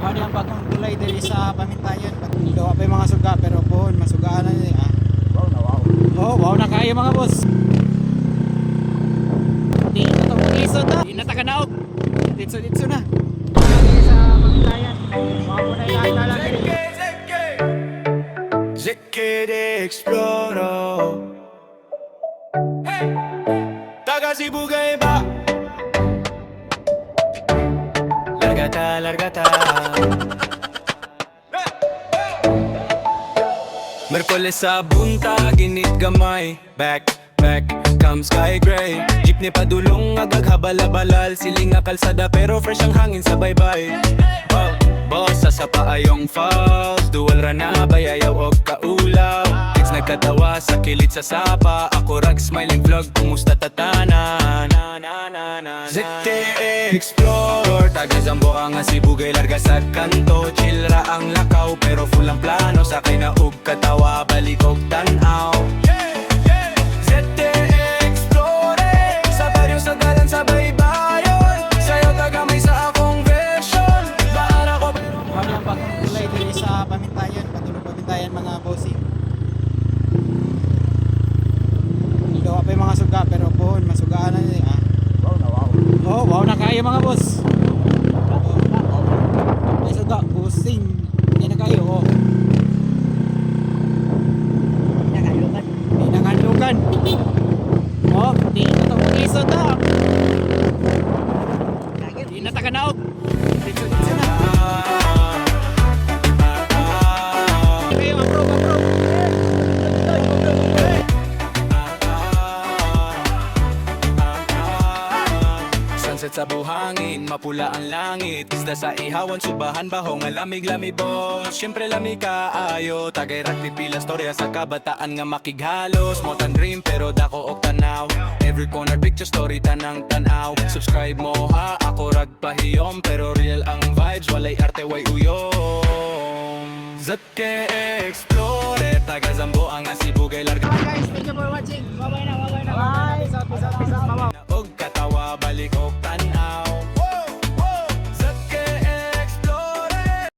Ano yung bagong tulay diri sa Pamintayan. Dawa pa yung mga suga pero pohon masugaan na niya. Wow na wow. Oh, wow na kayo mga boss. Di na to isod na. Di na ta kanaog. Ditso na. Diri sa Pamintayan. Mga po na ilalala diri. Zeke de Exploro. Taga Cebu kay ba? Largata. Merkoles sa bunta, ginit gamay. Back, come sky gray. Jeepney padulong, agag habalabalal. Siling nga kalsada pero fresh ang hangin sa baybay. Boss, sa paayong falls. Dual rana, bayayaw o kaulaw. Kids nagkatawa sa kilit sa sapa. Ako rag smiling vlog, kumusta tatanan. ZTE Explorer, taga Zamboa nga Sibugay, larga sa kanto. Chill ra ang lakaw, pero full ang plano. Sakay na ug katawa, balik og tanaw. ZTE Explorer, sa baryo sa dalan sa baybayon. Sayo taga may sa akong version. Baara ko pero Ano yung bagong tulay diri sa Pamintayan. Patulong Pamintayan mga bossing. Dawa pa yung mga suga pero pohon masugaan na niya. Wow na wow. Oh, wow na kayo mga boss. May suga, busing. Hindi na kayo, oh. Nakayukan. Hindi na kanlukan. Oh, di na to isod na. Di na ta kanaog. Ditso na. Kayo, approve. Sunset sa buhangin, mapula ang langit. Isda sa ihawan, subahan baho nga lamig-lami boss. Siyempre lamig kaayo, tagay rakti pila storya sa kabataan nga makighalos. Mo tan dream pero dako og tanaw. Every corner picture story tanang tanaw. Subscribe mo ha, ako rag pahiyom pero real ang vibes, walay arte way uyom. ZKX